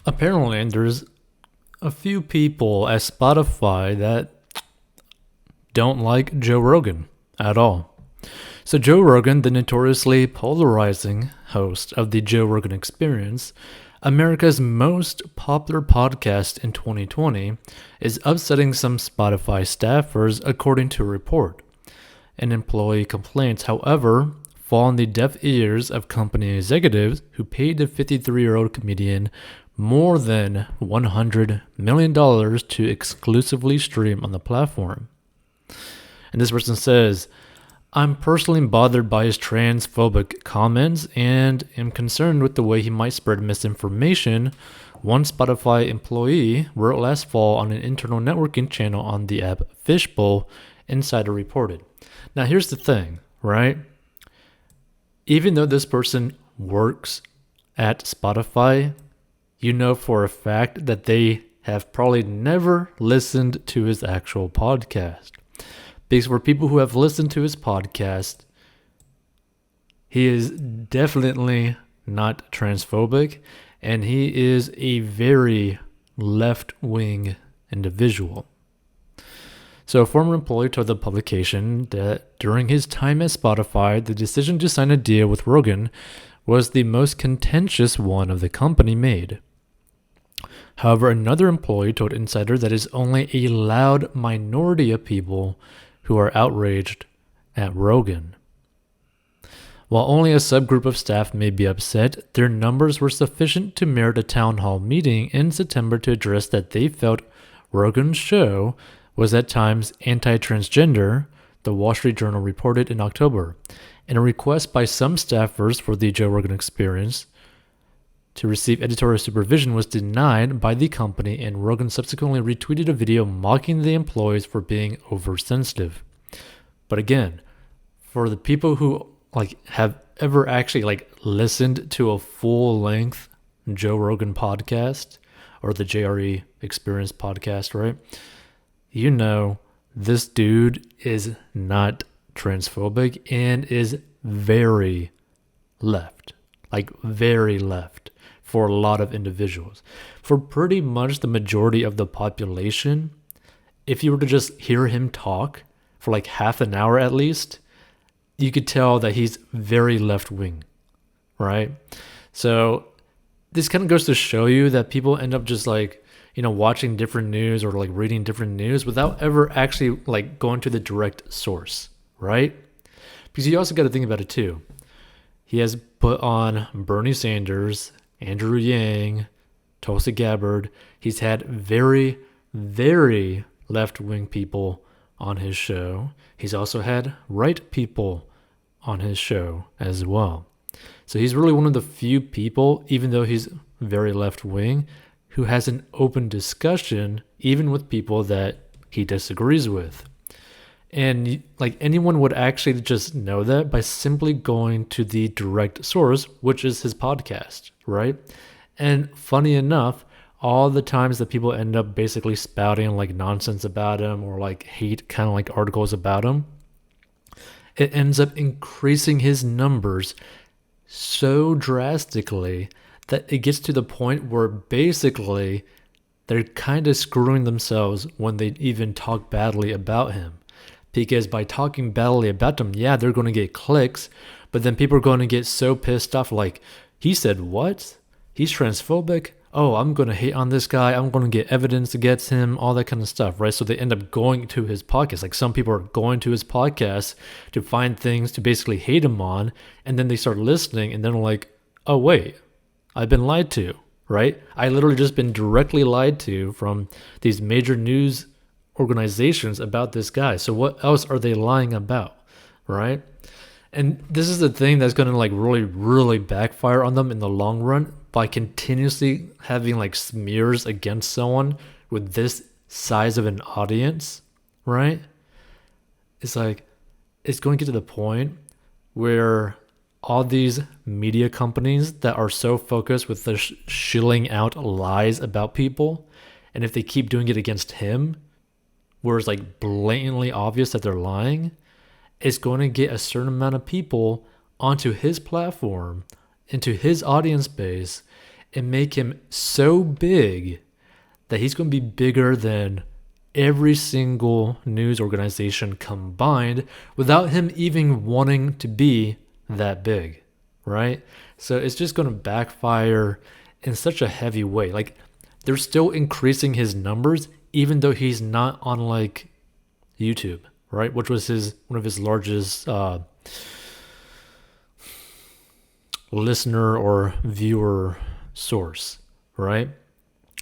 Apparently, there's a few people at Spotify that don't like Joe Rogan at all. So, Joe Rogan, the notoriously polarizing host of the Joe Rogan Experience, America's most popular podcast in 2020, is upsetting some Spotify staffers, according to a report. An employee complaints, however, fall on the deaf ears of company executives who paid the 53-year-old comedian more than $100 million to exclusively stream on the platform. And this person says, I'm personally bothered by his transphobic comments and am concerned with the way he might spread misinformation. One Spotify employee wrote last fall on an internal networking channel on the app Fishbowl, Insider reported. Now here's the thing, right? Even though this person works at Spotify, you know for a fact that they have probably never listened to his actual podcast. Because for people who have listened to his podcast, he is definitely not transphobic, and he is a very left-wing individual. So a former employee told the publication that during his time at Spotify, the decision to sign a deal with Rogan was the most contentious one of the company made. However, another employee told Insider that it is only a loud minority of people who are outraged at Rogan. While only a subgroup of staff may be upset, their numbers were sufficient to merit a town hall meeting in September to address that they felt Rogan's show was at times anti-transgender, the Wall Street Journal reported in October. In a request by some staffers for the Joe Rogan Experience to receive editorial supervision was denied by the company, and Rogan subsequently retweeted a video mocking the employees for being oversensitive. But again, for the people who have ever actually listened to a full-length Joe Rogan podcast or the JRE Experience podcast, right? You know this dude is not transphobic and is very left, very left for a lot of individuals. For pretty much the majority of the population, if you were to just hear him talk for half an hour at least, you could tell that he's very left-wing, right? So this kind of goes to show you that people end up just watching different news or reading different news without ever actually going to the direct source, right? Because you also got to think about it too. He has put on Bernie Sanders, Andrew Yang, Tulsi Gabbard. He's had very, very left-wing people on his show. He's also had right people on his show as well. So he's really one of the few people, even though he's very left-wing, who has an open discussion even with people that he disagrees with. And anyone would actually just know that by simply going to the direct source, which is his podcast, right? And funny enough, all the times that people end up basically spouting nonsense about him or hate kind of articles about him, it ends up increasing his numbers so drastically that it gets to the point where basically they're kind of screwing themselves when they even talk badly about him. Because by talking badly about him, yeah, they're going to get clicks, but then people are going to get so pissed off, he said what? He's transphobic? Oh, I'm going to hate on this guy. I'm going to get evidence against him, all that kind of stuff, right? So they end up going to his podcast. Some people are going to his podcast to find things to basically hate him on, and then they start listening, and then oh, wait, I've been lied to, right? I literally just been directly lied to from these major news organizations about this guy. So what else are they lying about, right? And this is the thing that's going to really, really backfire on them in the long run by continuously having smears against someone with this size of an audience, right? It's it's going to get to the point where all these media companies that are so focused with the shilling out lies about people, and if they keep doing it against him, where it's blatantly obvious that they're lying, it's going to get a certain amount of people onto his platform, into his audience base, and make him so big that he's going to be bigger than every single news organization combined without him even wanting to be that big, right? So it's just going to backfire in such a heavy way. Like, they're still increasing his numbers even though he's not on like YouTube, right? Which was one of his largest listener or viewer source, right?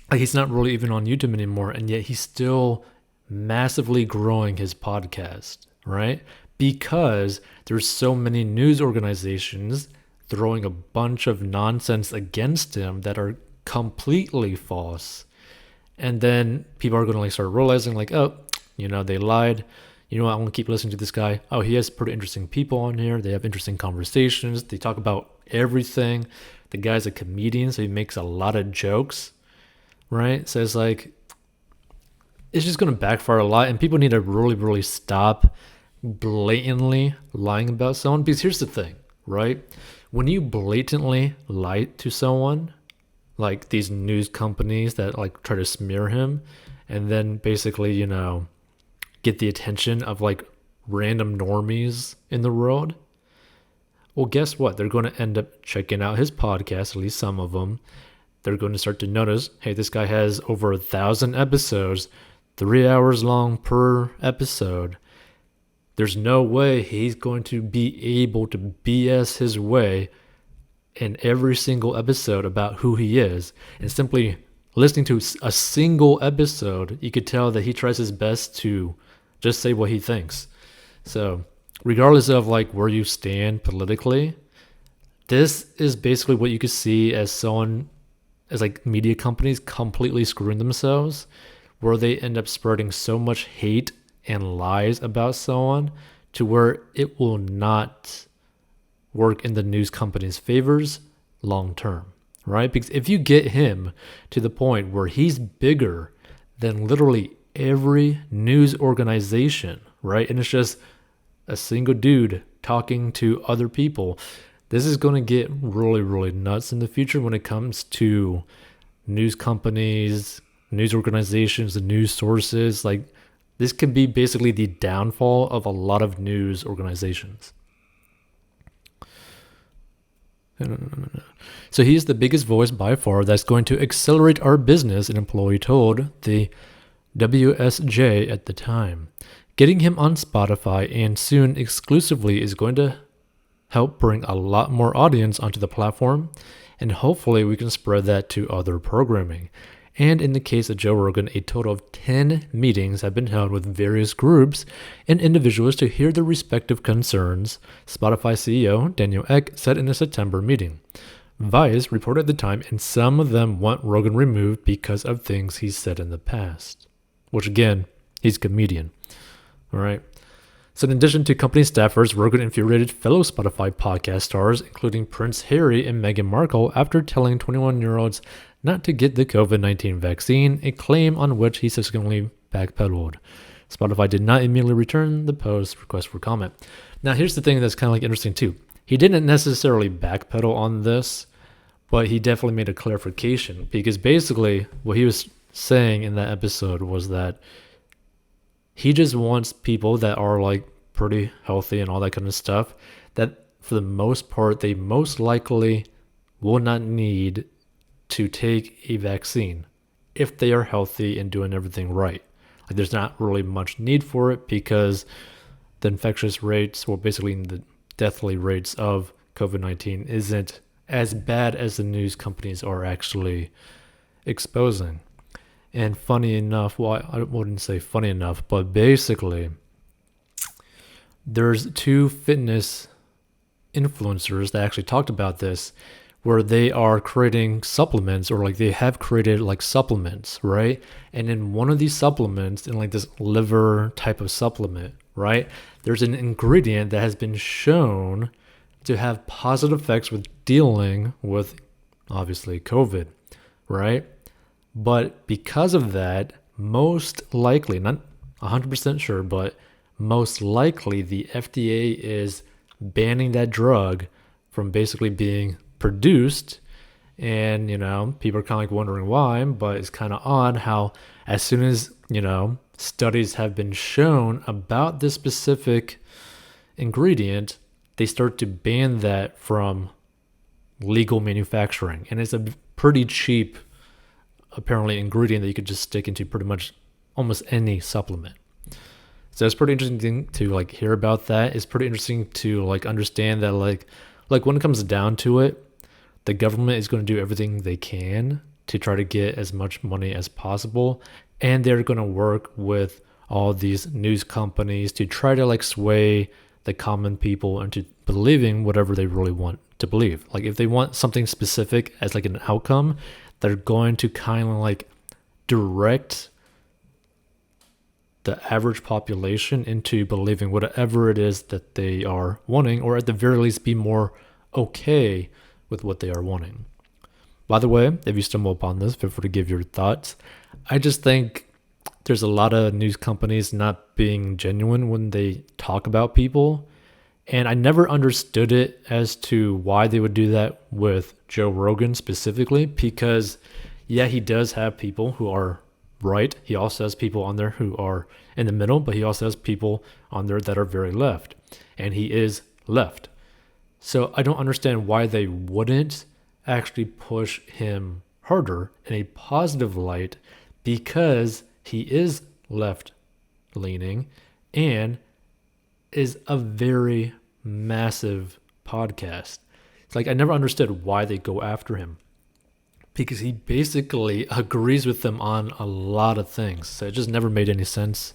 Like, he's not really even on YouTube anymore, and yet he's still massively growing his podcast, right? Because there's so many news organizations throwing a bunch of nonsense against him that are completely false. And then people are going to like start realizing like, oh, they lied. You know what? I'm going to keep listening to this guy. Oh, he has pretty interesting people on here. They have interesting conversations. They talk about everything. The guy's a comedian, so he makes a lot of jokes, right? So it's like, it's just going to backfire a lot, and people need to really, really stop blatantly lying about someone. Because here's the thing, right? When you blatantly lie to someone, like these news companies that like try to smear him, and then basically, get the attention of like random normies in the world, well, guess what? They're going to end up checking out his podcast, at least some of them. They're going to start to notice, hey, this guy has over 1,000 episodes, 3 hours long per episode. There's no way he's going to be able to BS his way in every single episode about who he is. And simply listening to a single episode, you could tell that he tries his best to just say what he thinks. So regardless of like where you stand politically, this is basically what you could see as like media companies completely screwing themselves, where they end up spreading so much hate and lies about someone to where it will not work in the news company's favors long term, right? Because if you get him to the point where he's bigger than literally every news organization, right? And it's just a single dude talking to other people, this is going to get really, really nuts in the future when it comes to news companies, news organizations, and news sources. Like, this could be basically the downfall of a lot of news organizations. No. So he is the biggest voice by far that's going to accelerate our business, an employee told the WSJ at the time. Getting him on Spotify and soon exclusively is going to help bring a lot more audience onto the platform, and hopefully we can spread that to other programming. And in the case of Joe Rogan, a total of 10 meetings have been held with various groups and individuals to hear their respective concerns, Spotify CEO Daniel Ek said in a September meeting. Vice reported at the time, and some of them want Rogan removed because of things he said in the past. Which again, he's a comedian. All right. So in addition to company staffers, Rogan infuriated fellow Spotify podcast stars, including Prince Harry and Meghan Markle, after telling 21-year-olds not to get the COVID-19 vaccine, a claim on which he subsequently backpedaled. Spotify did not immediately return the post request for comment. Now, here's the thing that's kind of like interesting too. He didn't necessarily backpedal on this, but he definitely made a clarification, because basically what he was saying in that episode was that he just wants people that are like pretty healthy and all that kind of stuff, that for the most part, they most likely will not need to take a vaccine if they are healthy and doing everything right. Like, there's not really much need for it because the infectious rates, or basically the deathly rates of COVID-19, isn't as bad as the news companies are actually exposing. And funny enough, well, I wouldn't say funny enough, but basically, there's 2 fitness influencers that actually talked about this, where they are creating supplements, or like they have created like supplements, right? And in one of these supplements, in like this liver type of supplement, right, there's an ingredient that has been shown to have positive effects with dealing with, obviously, COVID, right? But because of that, most likely, not 100% sure, but most likely the FDA is banning that drug from basically being produced And, people are kind of like wondering why, but it's kind of odd how as soon as, studies have been shown about this specific ingredient, they start to ban that from legal manufacturing. And it's a pretty cheap, apparently, ingredient that you could just stick into pretty much almost any supplement. So it's pretty interesting to like hear about that. It's pretty interesting to like understand that like when it comes down to it, the government is going to do everything they can to try to get as much money as possible, and they're going to work with all these news companies to try to like sway the common people into believing whatever they really want to believe. Like if they want something specific as like an outcome, they're going to kind of like direct the average population into believing whatever it is that they are wanting, or at the very least be more okay with what they are wanting. By the way, if you stumble upon this, feel free to give your thoughts. I just think there's a lot of news companies not being genuine when they talk about people. And I never understood it as to why they would do that with Joe Rogan specifically, because yeah, he does have people who are right. He also has people on there who are in the middle, but he also has people on there that are very left. And he is left. So I don't understand why they wouldn't actually push him harder in a positive light, because he is left leaning and is a very massive podcast. It's like I never understood why they go after him, because he basically agrees with them on a lot of things. So it just never made any sense.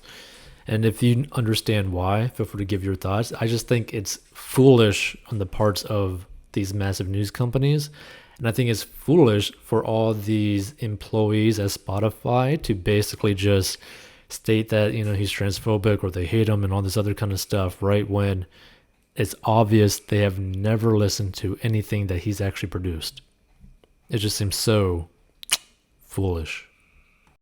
And if you understand why, feel free to give your thoughts. I just think it's foolish on the parts of these massive news companies. And I think it's foolish for all these employees at Spotify to basically just state that, he's transphobic or they hate him and all this other kind of stuff, right? When it's obvious they have never listened to anything that he's actually produced. It just seems so foolish.